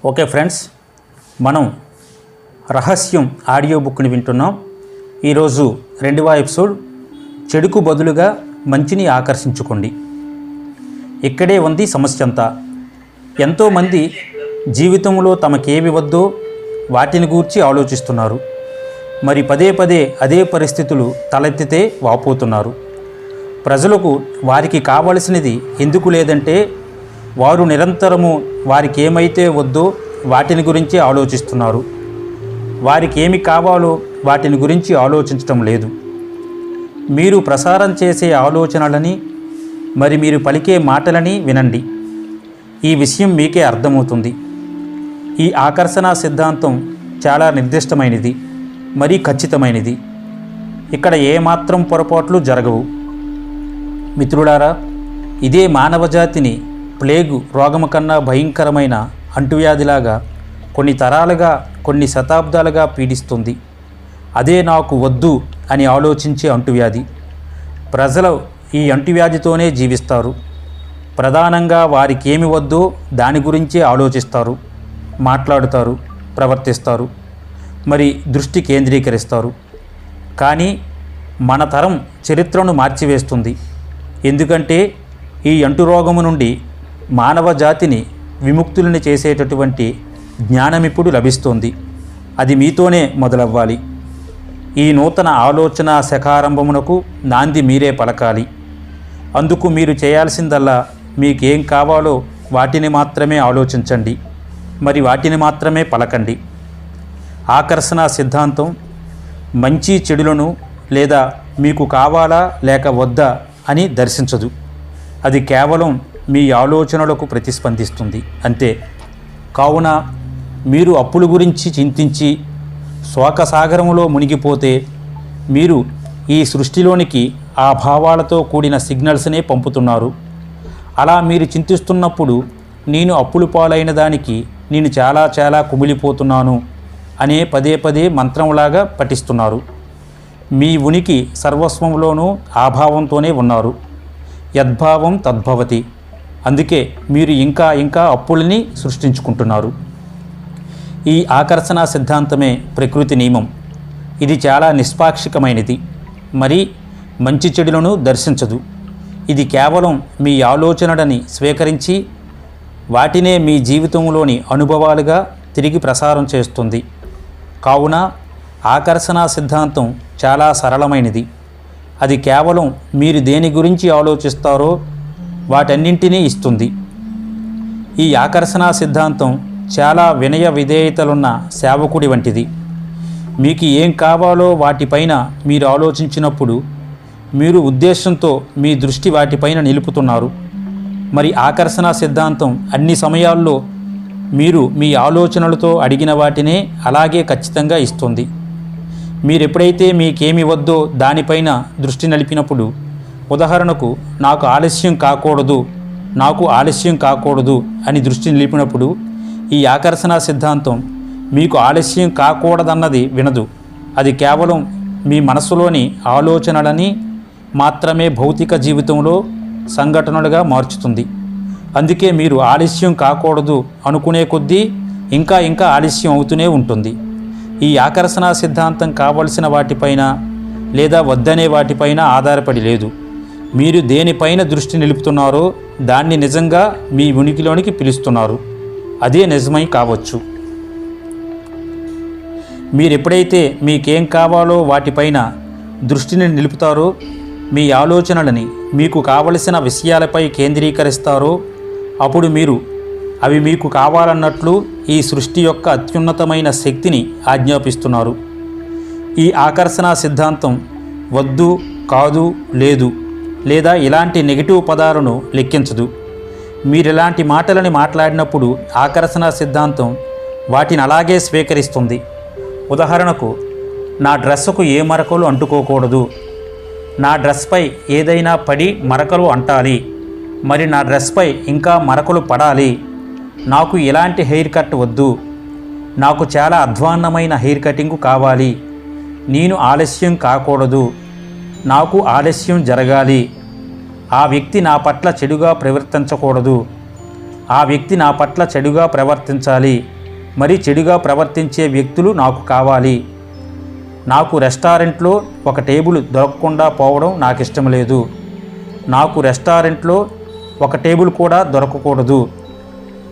Okay friends, మనం రహస్యం audio బుక్ని వింటున్నాం. ఈరోజు 2వ ఎపిసోడ్, చెడుకు బదులుగా మంచిని ఆకర్షించుకోండి. ఇక్కడే ఉంది సమస్య అంతా. ఎంతోమంది జీవితంలో తమకేవి వద్దో వాటిని గూర్చి ఆలోచిస్తున్నారు. మరి పదే పదే అదే పరిస్థితులు తలెత్తితే వాపోతున్నారు. ప్రజలకు వారికి కావలసినది ఎందుకు లేదంటే వారు నిరంతరము వారికి ఏమైతే వద్దో వాటిని గురించి ఆలోచిస్తున్నారు. వారికి ఏమి కావాలో వాటిని గురించి ఆలోచించటం లేదు. మీరు ప్రసారం చేసే ఆలోచనలని మరి మీరు పలికే మాటలని వినండి. ఈ విషయం మీకే అర్థమవుతుంది. ఈ ఆకర్షణ సిద్ధాంతం చాలా నిర్దిష్టమైనది, మరీ ఖచ్చితమైనది. ఇక్కడ ఏమాత్రం పొరపాట్లు జరగవు. మిత్రులారా, ఇదే మానవజాతిని ప్లేగు రోగము కన్నా భయంకరమైన అంటువ్యాధిలాగా కొన్ని తరాలుగా, కొన్ని శతాబ్దాలుగా పీడిస్తుంది. అదే నాకు వద్దు అని ఆలోచించే అంటువ్యాధి. ప్రజలు ఈ అంటువ్యాధితోనే జీవిస్తారు. ప్రధానంగా వారికి ఏమి వద్దో దాని గురించే ఆలోచిస్తారు, మాట్లాడుతారు, ప్రవర్తిస్తారు, మరి దృష్టి కేంద్రీకరిస్తారు. కానీ మన తరం చరిత్రను మార్చివేస్తుంది. ఎందుకంటే ఈ అంటురోగము నుండి మానవ జాతిని విముక్తులను చేసేటటువంటి జ్ఞానం ఇప్పుడు లభిస్తోంది. అది మీతోనే మొదలవ్వాలి. ఈ నూతన ఆలోచన శకారంభమునకు నాంది మీరే పలకాలి. అందుకు మీరు చేయాల్సిందల్లా మీకేం కావాలో వాటిని మాత్రమే ఆలోచించండి, మరి వాటిని మాత్రమే పలకండి. ఆకర్షణ సిద్ధాంతం మంచి చెడులను లేదా మీకు కావాలా లేక వద్దా అని దర్శించదు. అది కేవలం మీ ఆలోచనలకు ప్రతిస్పందిస్తుంది అంతే. కావున మీరు అప్పుల గురించి చింతించి శోకసాగరంలో మునిగిపోతే మీరు ఈ సృష్టిలోనికి ఆ భావాలతో కూడిన సిగ్నల్స్నే పంపుతున్నారు. అలా మీరు చింతిస్తున్నప్పుడు నేను అప్పులు పాలైన దానికి నేను చాలా చాలా కుమిలిపోతున్నాను అనే పదే పదే మంత్రంలాగా పఠిస్తున్నారు. మీ ఉనికి సర్వస్వంలోనూ ఆ భావంతోనే ఉన్నారు. యద్భావం తద్భవతి. అందుకే మీరు ఇంకా ఇంకా అప్పుల్ని సృష్టించుకుంటున్నారు. ఈ ఆకర్షణ సిద్ధాంతమే ప్రకృతి నియమం. ఇది చాలా నిష్పాక్షికమైనది, మరి మంచి చెడులను దర్శించదు. ఇది కేవలం మీ ఆలోచనలని స్వీకరించి వాటినే మీ జీవితంలోని అనుభవాలుగా తిరిగి ప్రసారం చేస్తుంది. కావున ఆకర్షణ సిద్ధాంతం చాలా సరళమైనది. అది కేవలం మీరు దేని గురించి ఆలోచిస్తారో వాటన్నింటినీ ఇస్తుంది. ఈ ఆకర్షణ సిద్ధాంతం చాలా వినయ విధేయతలున్న సేవకుడి వంటిది. మీకు ఏం కావాలో వాటిపైన మీరు ఆలోచించినప్పుడు మీరు ఉద్దేశంతో మీ దృష్టి వాటిపైన నిలుపుతున్నారు. మరి ఆకర్షణ సిద్ధాంతం అన్ని సమయాల్లో మీరు మీ ఆలోచనలతో అడిగిన వాటినే అలాగే ఖచ్చితంగా ఇస్తుంది. మీరెప్పుడైతే మీకేమి వద్దో దానిపైన దృష్టి నలిపినప్పుడు, ఉదాహరణకు నాకు ఆలస్యం కాకూడదు అని దృష్టి నిలిపినప్పుడు ఈ ఆకర్షణ సిద్ధాంతం మీకు ఆలస్యం కాకూడదన్నది వినదు. అది కేవలం మీ మనసులోని ఆలోచనలని మాత్రమే భౌతిక జీవితంలో సంఘటనలుగా మార్చుతుంది. అందుకే మీరు ఆలస్యం కాకూడదు అనుకునే కొద్దీ ఇంకా ఇంకా ఆలస్యం అవుతూనే ఉంటుంది. ఈ ఆకర్షణ సిద్ధాంతం కావలసిన వాటిపైన లేదా వద్దనే వాటిపైన ఆధారపడి లేదు. మీరు దేనిపైన దృష్టి నిలుపుతున్నారో దాన్ని నిజంగా మీ ఉనికిలోనికి పిలుస్తున్నారు. అదే నిజమై కావచ్చు. మీరెప్పుడైతే మీకేం కావాలో వాటిపైన దృష్టిని నిలుపుతారో, మీ ఆలోచనలని మీకు కావలసిన విషయాలపై కేంద్రీకరిస్తారో, అప్పుడు మీరు అవి మీకు కావాలన్నట్లు ఈ సృష్టి యొక్క అత్యున్నతమైన శక్తిని ఆజ్ఞాపిస్తున్నారు. ఈ ఆకర్షణ సిద్ధాంతం వద్దు, కాదు, లేదు లేదా ఇలాంటి నెగిటివ్ పదాలను లెక్కించదు. మీరిలాంటి మాటలని మాట్లాడినప్పుడు ఆకర్షణ సిద్ధాంతం వాటిని అలాగే స్వీకరిస్తుంది. ఉదాహరణకు, నా డ్రెస్సుకు ఏ మరకలు అంటుకోకూడదు, నా డ్రెస్పై ఏదైనా పడి మరకలు అంటాలి, మరి నా డ్రెస్పై ఇంకా మరకలు పడాలి, నాకు ఇలాంటి హెయిర్ కట్ వద్దు, నాకు చాలా అధ్వాన్నమైన హెయిర్ కటింగ్ కావాలి, నేను ఆలస్యం కాకూడదు, నాకు ఆలస్యం జరగాలి, ఆ వ్యక్తి నా పట్ల చెడుగా ప్రవర్తించకూడదు, ఆ వ్యక్తి నా పట్ల చెడుగా ప్రవర్తించాలి, మరి చెడుగా ప్రవర్తించే వ్యక్తులు నాకు కావాలి. నాకు రెస్టారెంట్లో ఒక టేబుల్ దొరకకుండా పోవడం నాకు ఇష్టం లేదు. నాకు రెస్టారెంట్లో ఒక టేబుల్ కూడా దొరకకూడదు.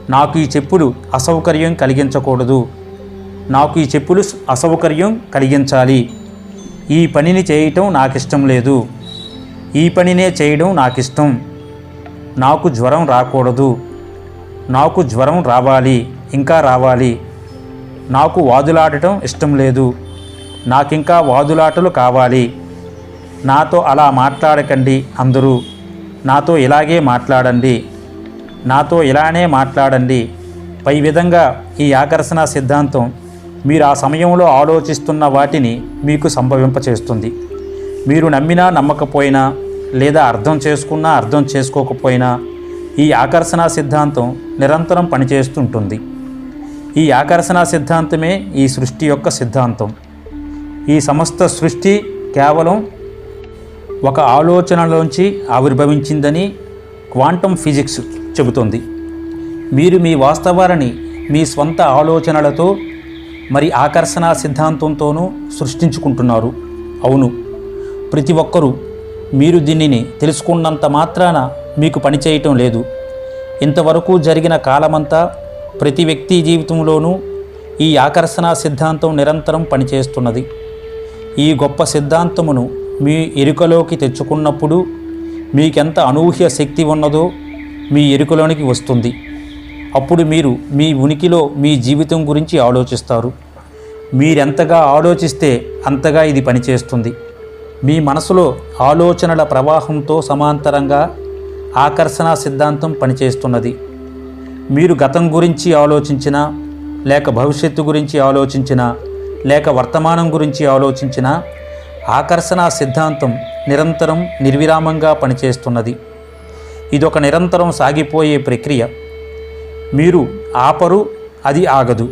నాకు ఈ చెప్పులు అసౌకర్యం కలిగించకూడదు. నాకు ఈ చెప్పులు అసౌకర్యం కలిగించాలి. ఈ పనిని చేయటం నాకు ఇష్టం లేదు. ఈ పనినే చేయడం నాకు ఇష్టం. నాకు జ్వరం రాకూడదు. నాకు జ్వరం రావాలి, ఇంకా రావాలి. నాకు వాదులాడటం ఇష్టం లేదు. నాకింకా వాదులాటలు కావాలి. నాతో అలా మాట్లాడకండి అందరూ. నాతో ఇలాగే మాట్లాడండి. నాతో ఇలానే మాట్లాడండి. పై విధంగా ఈ ఆకర్షణ సిద్ధాంతం మీరు ఆ సమయంలో ఆలోచిస్తున్న వాటిని మీకు సంభవింపచేస్తుంది. మీరు నమ్మినా నమ్మకపోయినా, లేదా అర్థం చేసుకున్నా అర్థం చేసుకోకపోయినా, ఈ ఆకర్షణ సిద్ధాంతం నిరంతరం పనిచేస్తుంటుంది. ఈ ఆకర్షణ సిద్ధాంతమే ఈ సృష్టి యొక్క సిద్ధాంతం. ఈ సమస్త సృష్టి కేవలం ఒక ఆలోచనలోంచి ఆవిర్భవించిందని క్వాంటం ఫిజిక్స్ చెబుతుంది. మీరు మీ వాస్తవాలని మీ స్వంత ఆలోచనలతో మరి ఆకర్షణ సిద్ధాంతంతోనూ సృష్టించుకుంటున్నారు. అవును, ప్రతి ఒక్కరూ మీరు దీనిని తెలుసుకున్నంత మాత్రాన మీకు పనిచేయటం లేదు. ఇంతవరకు జరిగిన కాలమంతా ప్రతి వ్యక్తి జీవితంలోనూ ఈ ఆకర్షణ సిద్ధాంతం నిరంతరం పనిచేస్తున్నది. ఈ గొప్ప సిద్ధాంతమును మీ ఎరుకలోకి తెచ్చుకున్నప్పుడు మీకెంత అనూహ్య శక్తి ఉన్నదో మీ ఎరుకలోనికి వస్తుంది. అప్పుడు మీరు మీ ఉనికిలో మీ జీవితం గురించి ఆలోచిస్తారు. మీరెంతగా ఆలోచిస్తే అంతగా ఇది పనిచేస్తుంది. మీ మనసులో ఆలోచనల ప్రవాహంతో సమాంతరంగా ఆకర్షణ సిద్ధాంతం పనిచేస్తున్నది. మీరు గతం గురించి ఆలోచించినా, లేక భవిష్యత్తు గురించి ఆలోచించినా, లేక వర్తమానం గురించి ఆలోచించినా, ఆకర్షణ సిద్ధాంతం నిరంతరం నిర్విరామంగా పనిచేస్తున్నది. ఇదొక నిరంతరం సాగిపోయే ప్రక్రియ. మీరు ఆపరు, అది ఆగదు.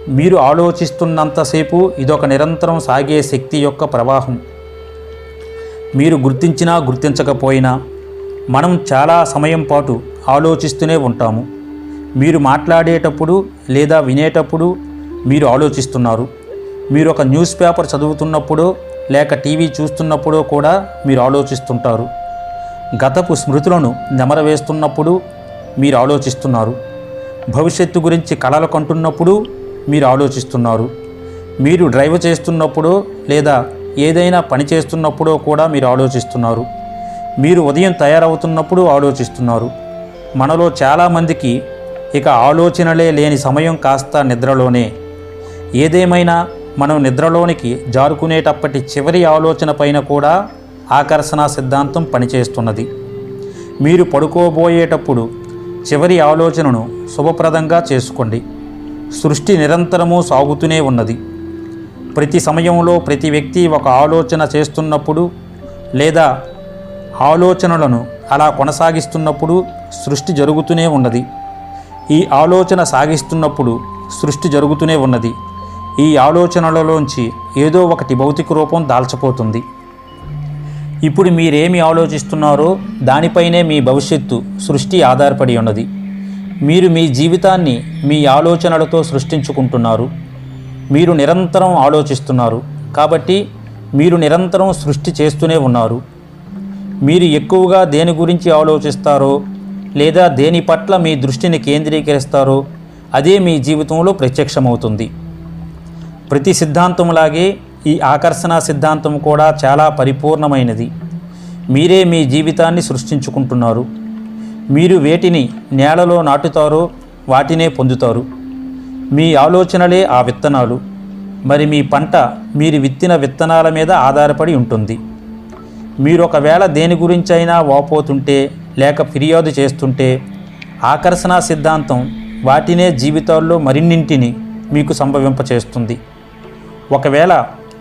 మీరు ఆలోచిస్తున్నంతసేపు ఇదొక నిరంతరం సాగే శక్తి యొక్క ప్రవాహం. మీరు గుర్తించినా గుర్తించకపోయినా మనం చాలా సమయం పాటు ఆలోచిస్తూనే ఉంటాము. మీరు మాట్లాడేటప్పుడు లేదా వినేటప్పుడు మీరు ఆలోచిస్తున్నారు. మీరు ఒక న్యూస్ పేపర్ చదువుతున్నప్పుడో లేక టీవీ చూస్తున్నప్పుడో కూడా మీరు ఆలోచిస్తుంటారు. గతపు స్మృతులను నెమరవేస్తున్నప్పుడు మీరు ఆలోచిస్తున్నారు. భవిష్యత్తు గురించి కలలు కంటున్నప్పుడు మీరు ఆలోచిస్తున్నారు. మీరు డ్రైవ్ చేస్తున్నప్పుడో లేదా ఏదైనా పని చేస్తున్నప్పుడో కూడా మీరు ఆలోచిస్తున్నారు. మీరు ఉదయం తయారవుతున్నప్పుడు ఆలోచిస్తున్నారు. మనలో చాలామందికి ఇక ఆలోచనలే లేని సమయం కాస్త నిద్రలోనే. ఏదేమైనా మనం నిద్రలోనికి జారుకునేటప్పటి చివరి ఆలోచన పైన కూడా ఆకర్షణ సిద్ధాంతం పనిచేస్తున్నది. మీరు పడుకోబోయేటప్పుడు చివరి ఆలోచనను శుభప్రదంగా చేసుకోండి. సృష్టి నిరంతరము సాగుతూనే ఉన్నది. ప్రతి సమయంలో ప్రతి వ్యక్తి ఒక ఆలోచన చేస్తున్నప్పుడు లేదా ఆలోచనలను అలా కొనసాగిస్తున్నప్పుడు సృష్టి జరుగుతూనే ఉన్నది. ఈ ఆలోచన సాగిస్తున్నప్పుడు సృష్టి జరుగుతూనే ఉన్నది. ఈ ఆలోచనలలోంచి ఏదో ఒకటి భౌతిక రూపం దాల్చిపోతుంది. ఇప్పుడు మీరేమి ఆలోచిస్తున్నారో దానిపైనే మీ భవిష్యత్తు సృష్టి ఆధారపడి ఉన్నది. మీరు మీ జీవితాన్ని మీ ఆలోచనలతో సృష్టించుకుంటున్నారు. మీరు నిరంతరం ఆలోచిస్తున్నారు కాబట్టి మీరు నిరంతరం సృష్టి చేస్తూనే ఉన్నారు. మీరు ఎక్కువగా దేని గురించి ఆలోచిస్తారో లేదా దేని పట్ల మీ దృష్టిని కేంద్రీకరిస్తారో అదే మీ జీవితంలో ప్రత్యక్షమవుతుంది. ప్రతి సిద్ధాంతంలాగే ఈ ఆకర్షణ సిద్ధాంతం కూడా చాలా పరిపూర్ణమైనది. మీరే మీ జీవితాన్ని సృష్టించుకుంటున్నారు. మీరు వేటిని నేలలో నాటుతారో వాటినే పొందుతారు. మీ ఆలోచనలే ఆ విత్తనాలు. మరి మీ పంట మీరు విత్తిన విత్తనాల మీద ఆధారపడి ఉంటుంది. మీరు ఒకవేళ దేని గురించైనా వాపోతుంటే లేక ఫిర్యాదు చేస్తుంటే ఆకర్షణ సిద్ధాంతం వాటినే జీవితాల్లో మరిన్నింటిని మీకు సంభవింపచేస్తుంది. ఒకవేళ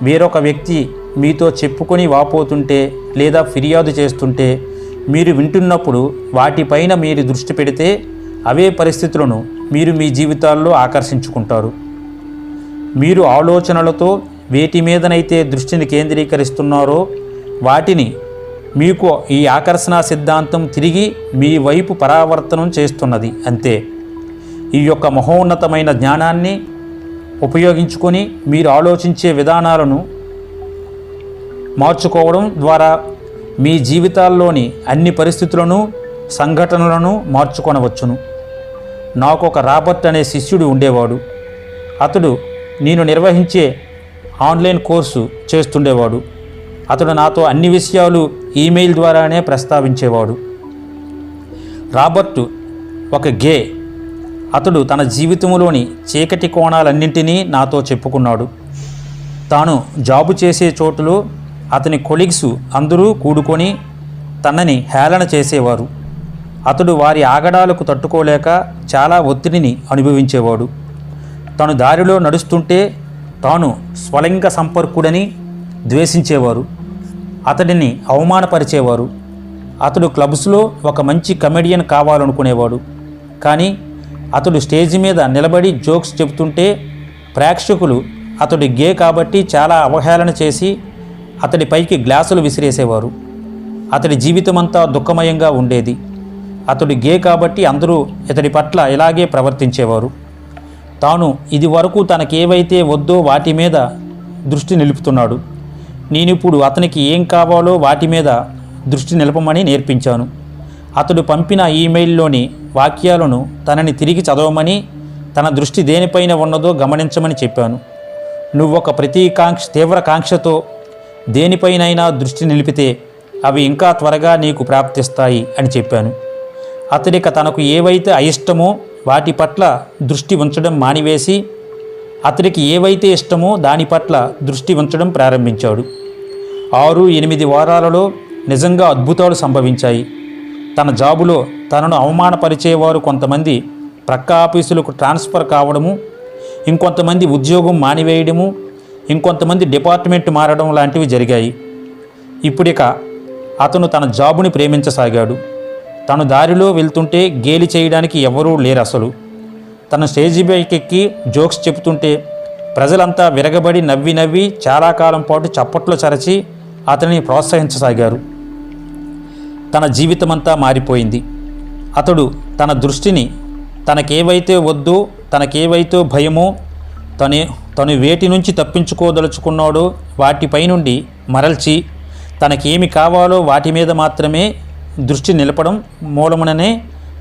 వేరొక వ్యక్తి మీతో చెప్పుకొని వాపోతుంటే లేదా ఫిర్యాదు చేస్తుంటే మీరు వింటున్నప్పుడు వాటిపైన మీరు దృష్టి పెడితే అవే పరిస్థితులను మీరు మీ జీవితాల్లో ఆకర్షించుకుంటారు. మీరు ఆలోచనలతో వేటి మీదనైతే దృష్టిని కేంద్రీకరిస్తున్నారో వాటిని మీకు ఈ ఆకర్షణ సిద్ధాంతం తిరిగి మీ వైపు పరావర్తనం చేస్తున్నది అంతే. ఈ యొక్క మహోన్నతమైన జ్ఞానాన్ని ఉపయోగించుకొని మీరు ఆలోచించే విధానాలను మార్చుకోవడం ద్వారా మీ జీవితాల్లోని అన్ని పరిస్థితులను, సంఘటనలను మార్చుకొనవచ్చును. నాకు ఒక రాబర్ట్ అనే శిష్యుడు ఉండేవాడు. అతడు నేను నిర్వహించే ఆన్లైన్ కోర్సు చేస్తుండేవాడు. అతడు నాతో అన్ని విషయాలు ఈమెయిల్ ద్వారానే ప్రస్తావించేవాడు. రాబర్ట్ ఒక గే. అతడు తన జీవితంలోని చీకటి కోణాలన్నింటినీ నాతో చెప్పుకున్నాడు. తాను జాబు చేసే చోటులో అతని కొలీగ్స్ అందరూ కూడుకొని తనని హేళన చేసేవారు. అతడు వారి ఆగడాలకు తట్టుకోలేక చాలా ఒత్తిడిని అనుభవించేవాడు. తను దారిలో నడుస్తుంటే తాను స్వలింగ సంపర్కుడని ద్వేషించేవారు. అతడిని అవమానపరిచేవారు. అతడు క్లబ్స్లో ఒక మంచి కమెడియన్ కావాలనుకునేవాడు. కానీ అతడు స్టేజి మీద నిలబడి జోక్స్ చెబుతుంటే ప్రేక్షకులు అతడు గే కాబట్టి చాలా అవహేళన చేసి అతడి పైకి గ్లాసులు విసిరేసేవారు. అతడి జీవితమంతా దుఃఖమయంగా ఉండేది. అతడు గే కాబట్టి అందరూ ఇతడి పట్ల ఇలాగే ప్రవర్తించేవారు. తాను ఇది వరకు తనకేవైతే వద్దో వాటి మీద దృష్టి నిలుపుతున్నాడు. నేనిప్పుడు అతనికి ఏం కావాలో వాటి మీద దృష్టి నిలపమని నేర్పించాను. అతడు పంపిన ఈమెయిల్లోని వాక్యాలను తనని తిరిగి చదవమని, తన దృష్టి దేనిపైన ఉన్నదో గమనించమని చెప్పాను. నువ్వొక తీవ్ర కాంక్షతో దేనిపైనైనా దృష్టి నిలిపితే అవి ఇంకా త్వరగా నీకు ప్రాప్తిస్తాయి అని చెప్పాను. అతడిక తనకు ఏవైతే అయిష్టమో వాటి పట్ల దృష్టి ఉంచడం మానివేసి అతడికి ఏవైతే ఇష్టమో దాని పట్ల దృష్టి ఉంచడం ప్రారంభించాడు. 6-8 వారాలలో నిజంగా అద్భుతాలు సంభవించాయి. తన జాబులో తనను అవమానపరిచేవారు కొంతమంది ప్రక్క ఆఫీసులకు ట్రాన్స్ఫర్ కావడము, ఇంకొంతమంది ఉద్యోగం మానివేయడము, ఇంకొంతమంది డిపార్ట్మెంట్ మారడం లాంటివి జరిగాయి. ఇప్పుడిక అతను తన జాబుని ప్రేమించసాగాడు. తను దారిలో వెళ్తుంటే గేలి చేయడానికి ఎవరూ లేరు అసలు. తన స్టేజి పైకెక్కి జోక్స్ చెబుతుంటే ప్రజలంతా విరగబడి నవ్వి చాలా కాలం పాటు చప్పట్లు చరచి అతనిని ప్రోత్సహించసాగారు. తన జీవితమంతా మారిపోయింది. అతడు తన దృష్టిని తనకేవైతే వద్దో, తనకేవైతే భయమో, తను వేటి నుంచి తప్పించుకోదలుచుకున్నాడో వాటిపై నుండి మరల్చి తనకేమి కావాలో వాటి మీద మాత్రమే దృష్టి నిలపడం మూలముననే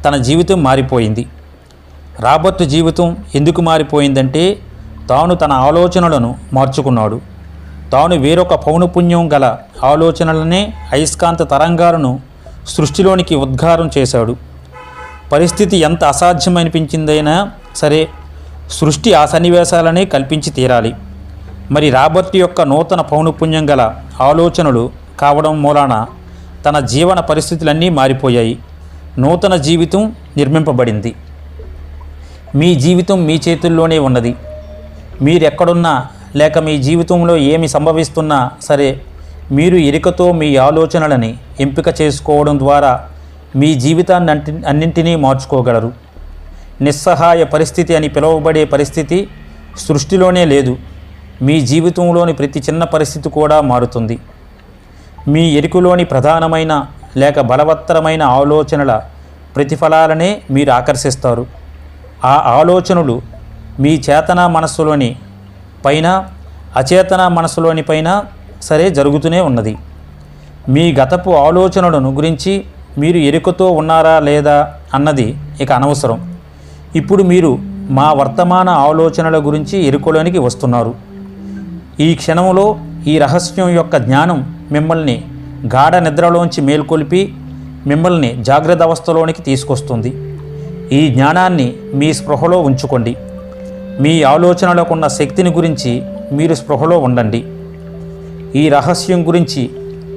తన జీవితం మారిపోయింది. రాబర్ట్ జీవితం ఎందుకు మారిపోయిందంటే తాను తన ఆలోచనలను మార్చుకున్నాడు. తాను వేరొక పౌనపుణ్యం గల ఆలోచనలనే అయస్కాంత తరంగాలను సృష్టిలోనికి ఉద్గారం చేశాడు. పరిస్థితి ఎంత అసాధ్యమనిపించిందైనా సరే సృష్టి ఆ సన్నివేశాలనే కల్పించి తీరాలి. మరి రాబర్ట్ యొక్క నూతన పౌనపుణ్యం గల ఆలోచనలు కావడం మూలాన తన జీవన పరిస్థితులన్నీ మారిపోయాయి. నూతన జీవితం నిర్మింపబడింది. మీ జీవితం మీ చేతుల్లోనే ఉన్నది. మీరెక్కడున్నా లేక మీ జీవితంలో ఏమి సంభవిస్తున్నా సరే మీరు ఎరికతో మీ ఆలోచనలని ఎంపిక చేసుకోవడం ద్వారా మీ జీవితాన్ని అన్నింటినీ మార్చుకోగలరు. నిస్సహాయ పరిస్థితి అని పిలువబడే పరిస్థితి సృష్టిలోనే లేదు. మీ జీవితంలోని ప్రతి చిన్న పరిస్థితి కూడా మారుతుంది. మీ ఎరుకలోని ప్రధానమైన లేక బలవత్తరమైన ఆలోచనల ప్రతిఫలాలనే మీరు ఆకర్షిస్తారు. ఆ ఆలోచనలు మీ చేతన మనస్సులోని పైన, అచేతన మనస్సులోని పైన సరే జరుగుతూనే ఉన్నది. మీ గతపు ఆలోచనలను గురించి మీరు ఎరుకతో ఉన్నారా లేదా అన్నది ఇక అనవసరం. ఇప్పుడు మీరు మా వర్తమాన ఆలోచనల గురించి ఎరుకలోనికి వస్తున్నారు. ఈ క్షణంలో ఈ రహస్యం యొక్క జ్ఞానం మిమ్మల్ని గాఢ నిద్రలోంచి మేల్కొల్పి మిమ్మల్ని జాగ్రత్త అవస్థలోనికి తీసుకొస్తుంది. ఈ జ్ఞానాన్ని మీ స్పృహలో ఉంచుకోండి. మీ ఆలోచనలకున్న శక్తిని గురించి మీరు స్పృహలో ఉండండి. ఈ రహస్యం గురించి,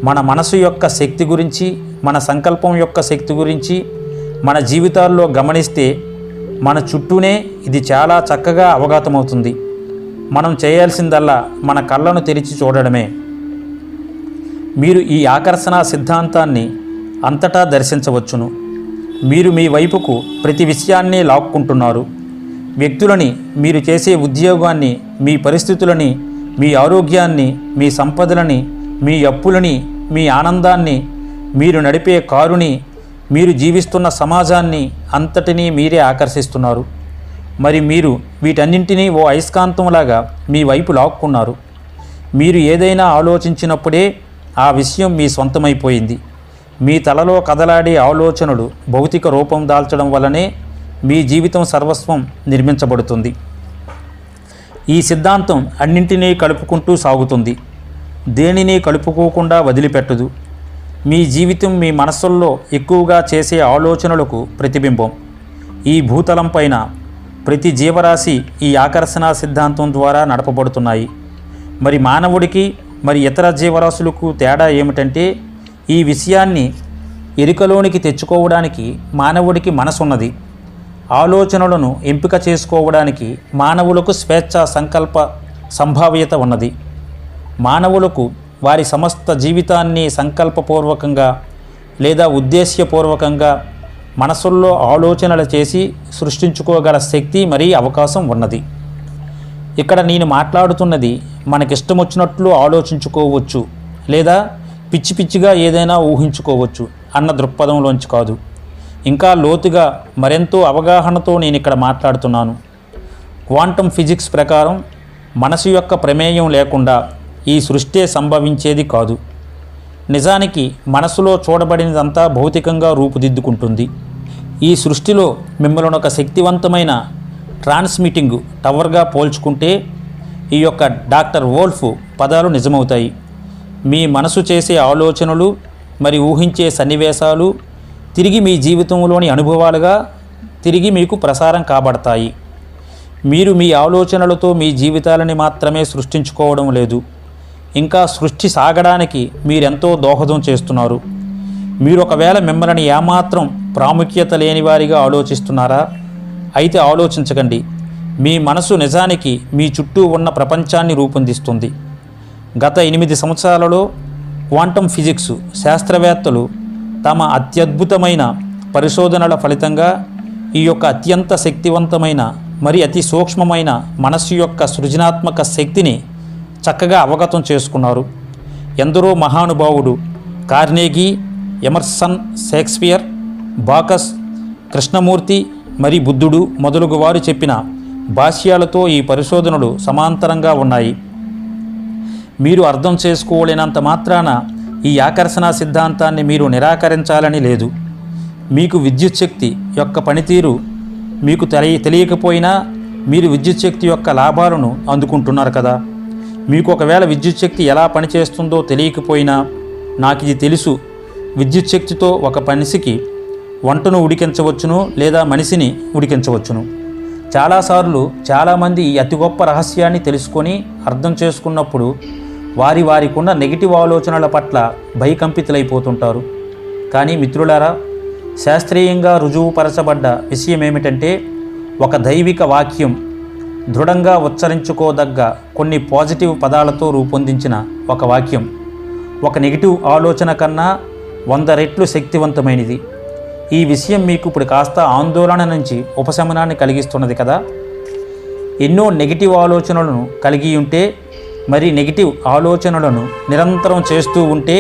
మన మనసు యొక్క శక్తి గురించి, మన సంకల్పం యొక్క శక్తి గురించి మన జీవితాల్లో గమనిస్తే మన చుట్టూనే ఇది చాలా చక్కగా అవగతమవుతుంది. మనం చేయాల్సిందల్లా మన కళ్ళను తెరిచి చూడడమే. మీరు ఈ ఆకర్షణ సిద్ధాంతాన్ని అంతటా దర్శించవచ్చును. మీరు మీ వైపుకు ప్రతి విషయాన్ని లాక్కుంటున్నారు. వ్యక్తులని, మీరు చేసే ఉద్యోగాన్ని, మీ పరిస్థితులని, మీ ఆరోగ్యాన్ని, మీ సంపదలని, మీ అప్పులని, మీ ఆనందాన్ని, మీరు నడిపే కారుని, మీరు జీవిస్తున్న సమాజాన్ని అంతటినీ మీరే ఆకర్షిస్తున్నారు. మరి మీరు వీటన్నింటినీ ఓ అయస్కాంతంలాగా మీ వైపు లాక్కున్నారు. మీరు ఏదైనా ఆలోచించినప్పుడే ఆ విషయం మీ సొంతమైపోయింది. మీ తలలో కదలాడే ఆలోచనలు భౌతిక రూపం దాల్చడం వల్లనే మీ జీవితం సర్వస్వం నిర్మించబడుతుంది. ఈ సిద్ధాంతం అన్నింటినీ కలుపుకుంటూ సాగుతుంది, దేనిని కలుపుకోకుండా వదిలిపెట్టదు. మీ జీవితం మీ మనస్సుల్లో ఎక్కువగా చేసే ఆలోచనలకు ప్రతిబింబం. ఈ భూతలం పైన ప్రతి జీవరాశి ఈ ఆకర్షణ సిద్ధాంతం ద్వారా నడపబడుతున్నాయి. మరి మానవుడికి మరి ఇతర జీవరాశులకు తేడా ఏమిటంటే, ఈ విషయాన్ని ఎరుకలోనికి తెచ్చుకోవడానికి మానవుడికి మనసున్నది. ఆలోచనలను ఎంపిక చేసుకోవడానికి మానవులకు స్వేచ్ఛా సంకల్ప సంభావ్యత ఉన్నది. మానవులకు వారి సమస్త జీవితాన్ని సంకల్పపూర్వకంగా లేదా ఉద్దేశ్యపూర్వకంగా మనసుల్లో ఆలోచనలు చేసి సృష్టించుకోగల శక్తి మరియు అవకాశం ఉన్నది. ఇక్కడ నేను మాట్లాడుతున్నది మనకిష్టమొచ్చినట్లు ఆలోచించుకోవచ్చు లేదా పిచ్చి పిచ్చిగా ఏదైనా ఊహించుకోవచ్చు అన్న దృక్పథంలోంచి కాదు. ఇంకా లోతుగా మరెంతో అవగాహనతో నేను ఇక్కడ మాట్లాడుతున్నాను. క్వాంటమ్ ఫిజిక్స్ ప్రకారం మనసు యొక్క ప్రమేయం లేకుండా ఈ సృష్టి సంభవించేది కాదు. నిజానికి మనసులో చూడబడినదంతా భౌతికంగా రూపుదిద్దుకుంటుంది. ఈ సృష్టిలో మిమ్మల్ని ఒక శక్తివంతమైన ట్రాన్స్మిటింగ్ టవర్గా పోల్చుకుంటే ఈ యొక్క డాక్టర్ వోల్ఫ్ పదాలు నిజమవుతాయి. మీ మనసు చేసే ఆలోచనలు మరి ఊహించే సన్నివేశాలు తిరిగి మీ జీవితంలోని అనుభవాలుగా తిరిగి మీకు ప్రసారం కాబడతాయి. మీరు మీ ఆలోచనలతో మీ జీవితాలని మాత్రమే సృష్టించుకోవడం లేదు, ఇంకా సృష్టి సాగడానికి మీరెంతో దోహదం చేస్తున్నారు. మీరు ఒకవేళ మిమ్మల్ని ఏమాత్రం ప్రాముఖ్యత లేని వారిగా ఆలోచిస్తున్నారా? అయితే ఆలోచించకండి. మీ మనసు నిజానికి మీ చుట్టూ ఉన్న ప్రపంచాన్ని రూపొందిస్తుంది. గత 8 సంవత్సరాలలో క్వాంటమ్ ఫిజిక్స్ శాస్త్రవేత్తలు తమ అత్యద్భుతమైన పరిశోధనల ఫలితంగా ఈ యొక్క అత్యంత శక్తివంతమైన మరి అతి సూక్ష్మమైన మనస్సు యొక్క సృజనాత్మక శక్తిని చక్కగా అవగతం చేసుకున్నారు. ఎందరో మహానుభావుడు కార్నెగీ, ఎమర్సన్, షేక్స్పియర్, బాకస్, కృష్ణమూర్తి మరి బుద్ధుడు మొదలగు వారు చెప్పిన భాష్యాలతో ఈ పరిశోధనలు సమాంతరంగా ఉన్నాయి. మీరు అర్థం చేసుకోలేనంత మాత్రాన ఈ ఆకర్షణ సిద్ధాంతాన్ని మీరు నిరాకరించాలని లేదు. మీకు విద్యుత్ శక్తి యొక్క పనితీరు మీకు తెలియకపోయినా మీరు విద్యుత్ శక్తి యొక్క లాభాలను అందుకుంటున్నారు కదా. మీకు ఒకవేళ విద్యుత్ శక్తి ఎలా పనిచేస్తుందో తెలియకపోయినా నాకు ఇది తెలుసు, విద్యుత్ శక్తితో ఒక మనిషికి వంటను ఉడికించవచ్చును లేదా మనిషిని ఉడికించవచ్చును. చాలాసార్లు చాలామంది ఈ అతి గొప్ప రహస్యాన్ని తెలుసుకొని అర్థం చేసుకున్నప్పుడు వారికున్న నెగిటివ్ ఆలోచనల పట్ల భయకంపితులైపోతుంటారు. కానీ మిత్రులారా, శాస్త్రీయంగా రుజువుపరచబడ్డ విషయం ఏమిటంటే, ఒక దైవిక వాక్యం దృఢంగా ఉచ్చరించుకోదగ్గ కొన్ని పాజిటివ్ పదాలతో రూపొందించిన ఒక వాక్యం ఒక నెగిటివ్ ఆలోచన కన్నా 100 రెట్లు శక్తివంతమైనది. ఈ విషయం మీకు ఇప్పుడు కాస్త ఆందోళన నుంచి ఉపశమనాన్ని కలిగిస్తున్నది కదా. ఎన్నో నెగిటివ్ ఆలోచనలను కలిగి ఉంటే మరి నెగిటివ్ ఆలోచనలను నిరంతరం చేస్తూ ఉంటే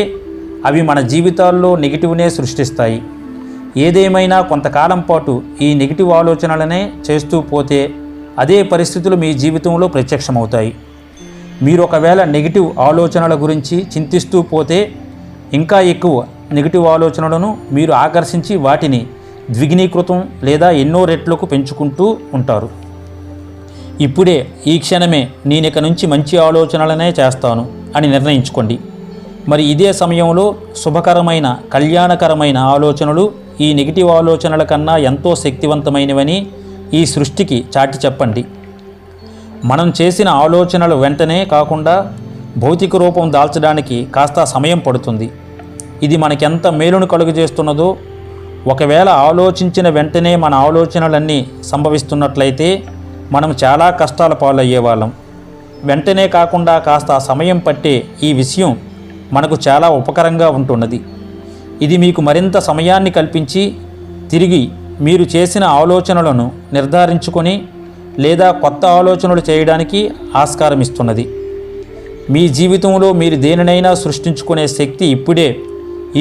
అవి మన జీవితాల్లో నెగిటివ్నే సృష్టిస్తాయి. ఏదేమైనా కొంతకాలం పాటు ఈ నెగిటివ్ ఆలోచనలనే చేస్తూ పోతే అదే పరిస్థితులు మీ జీవితంలో ప్రత్యక్షమవుతాయి. మీరు ఒకవేళ నెగిటివ్ ఆలోచనల గురించి చింతిస్తూ పోతే ఇంకా ఎక్కువ నెగిటివ్ ఆలోచనలను మీరు ఆకర్షించి వాటిని ద్విగుణీకృతం లేదా ఎన్నో రెట్లకు పెంచుకుంటూ ఉంటారు. ఇప్పుడే ఈ క్షణమే నేనిక నుంచి మంచి ఆలోచనలనే చేస్తాను అని నిర్ణయించుకోండి. మరి ఇదే సమయంలో శుభకరమైన కళ్యాణకరమైన ఆలోచనలు ఈ నెగిటివ్ ఆలోచనల కన్నా ఎంతో శక్తివంతమైనవని ఈ సృష్టికి చాటి చెప్పండి. మనం చేసిన ఆలోచనలు వెంటనే కాకుండా భౌతిక రూపం దాల్చడానికి కాస్త సమయం పడుతుంది. ఇది మనకెంత మేలును కలుగజేస్తున్నదో. ఒకవేళ ఆలోచించిన వెంటనే మన ఆలోచనలన్నీ సంభవిస్తున్నట్లయితే మనం చాలా కష్టాల పాలయ్యేవాళ్ళం. వెంటనే కాకుండా కాస్త సమయం పట్టే ఈ విషయం మనకు చాలా ఉపకరంగా ఉంటున్నది. ఇది మీకు మరింత సమయాన్ని కల్పించి తిరిగి మీరు చేసిన ఆలోచనలను నిర్ధారించుకొని లేదా కొత్త ఆలోచనలు చేయడానికి ఆస్కారం ఇస్తున్నది. మీ జీవితంలో మీరు దేనినైనా సృష్టించుకునే శక్తి ఇప్పుడే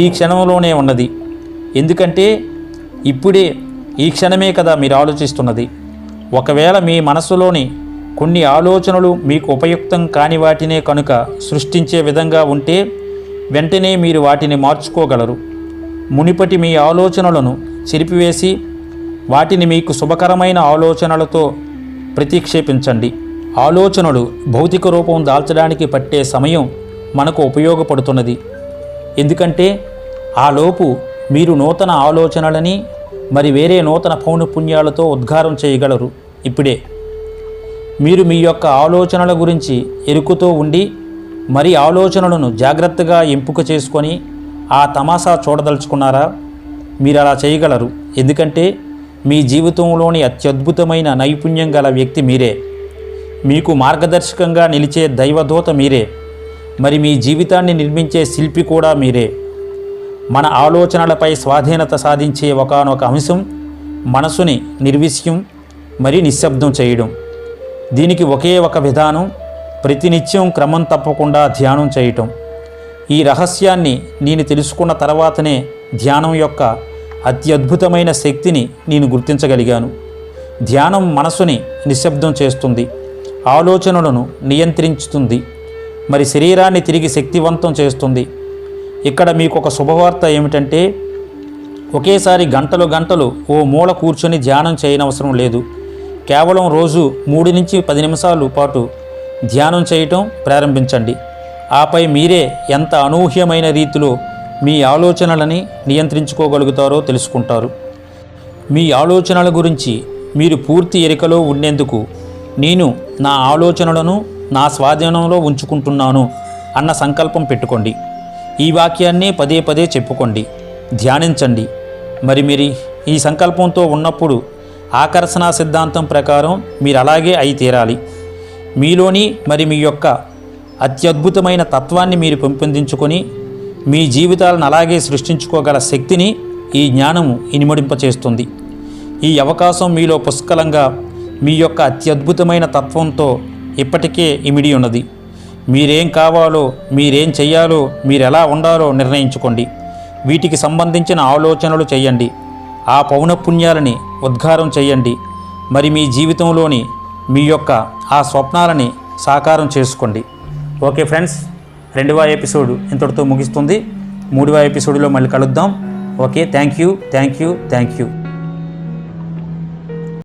ఈ క్షణంలోనే ఉన్నది. ఎందుకంటే ఇప్పుడే ఈ క్షణమే కదా మీరు ఆలోచిస్తున్నది. ఒకవేళ మీ మనసులోని కొన్ని ఆలోచనలు మీకు ఉపయుక్తం కాని వాటినే కనుక సృష్టించే విధంగా ఉంటే వెంటనే మీరు వాటిని మార్చుకోగలరు. మునిపటి మీ ఆలోచనలను చెరిపివేసి వాటిని మీకు శుభకరమైన ఆలోచనలతో ప్రతిక్షేపించండి. ఆలోచనలు భౌతిక రూపం దాల్చడానికి పట్టే సమయం మనకు ఉపయోగపడుతున్నది. ఎందుకంటే ఆలోపు మీరు నూతన ఆలోచనలని మరి వేరే నూతన పౌనఃపున్యాలతో ఉద్గారం చేయగలరు. ఇప్పుడే మీరు మీ యొక్క ఆలోచనల గురించి ఎరుకుతో ఉండి మరి ఆలోచనలను జాగ్రత్తగా ఎంపిక చేసుకొని ఆ తమాషా చూడదలుచుకున్నారా? మీరు అలా చేయగలరు. ఎందుకంటే మీ జీవితంలోని అత్యద్భుతమైన నైపుణ్యం గల వ్యక్తి మీరే. మీకు మార్గదర్శకంగా నిలిచే దైవదూత మీరే. మరి మీ జీవితాన్ని నిర్మించే శిల్పి కూడా మీరే. మన ఆలోచనలపై స్వాధీనత సాధించే ఒకానొక అంశం మనసుని నిర్విష్యం మరి నిశ్శబ్దం చేయడం. దీనికి ఒకే ఒక విధానం, ప్రతినిత్యం క్రమం తప్పకుండా ధ్యానం చేయటం. ఈ రహస్యాన్ని నేను తెలుసుకున్న తర్వాతనే ధ్యానం యొక్క అత్యద్భుతమైన శక్తిని నేను గుర్తించగలిగాను. ధ్యానం మనసుని నిశ్శబ్దం చేస్తుంది, ఆలోచనలను నియంత్రించుతుంది, మరి శరీరాన్ని తిరిగి శక్తివంతం చేస్తుంది. ఇక్కడ మీకు ఒక శుభవార్త ఏమిటంటే ఒకేసారి గంటలు గంటలు ఓ మూల కూర్చొని ధ్యానం చేయనవసరం లేదు. కేవలం రోజు 3 నుంచి 10 నిమిషాల పాటు ధ్యానం చేయటం ప్రారంభించండి. ఆపై మీరే ఎంత అనూహ్యమైన రీతిలో మీ ఆలోచనలని నియంత్రించుకోగలుగుతారో తెలుసుకుంటారు. మీ ఆలోచనల గురించి మీరు పూర్తి ఎరికలో ఉండేందుకు నేను నా ఆలోచనలను నా స్వాధీనంలో ఉంచుకుంటున్నాను అన్న సంకల్పం పెట్టుకోండి. ఈ వాక్యాన్ని పదే పదే చెప్పుకోండి, ధ్యానించండి. మరి మీరు ఈ సంకల్పంతో ఉన్నప్పుడు ఆకర్షణ సిద్ధాంతం ప్రకారం మీరు అలాగే అయి తీరాలి. మీలోని మరి మీ యొక్క అత్యద్భుతమైన తత్వాన్ని మీరు పెంపొందించుకొని మీ జీవితాలను అలాగే సృష్టించుకోగల శక్తిని ఈ జ్ఞానము ఇనుమడింపచేస్తుంది. ఈ అవకాశం మీలో పుష్కలంగా మీ యొక్క అత్యద్భుతమైన తత్వంతో ఇప్పటికే ఇమిడి ఉన్నది. మీరేం కావాలో, మీరేం చెయ్యాలో, మీరెలా ఉండాలో నిర్ణయించుకోండి. వీటికి సంబంధించిన ఆలోచనలు చేయండి. ఆ పౌనఃపున్యాలని ఉద్గారం చేయండి. మరి మీ జీవితంలోని మీ యొక్క ఆ స్వప్నాలని సాకారం చేసుకోండి. ఓకే ఫ్రెండ్స్, 2వ ఎపిసోడ్ ఇంతటితో ముగిస్తుంది. 3వ ఎపిసోడ్లో మళ్ళీ కలుద్దాం. Okay, thank you.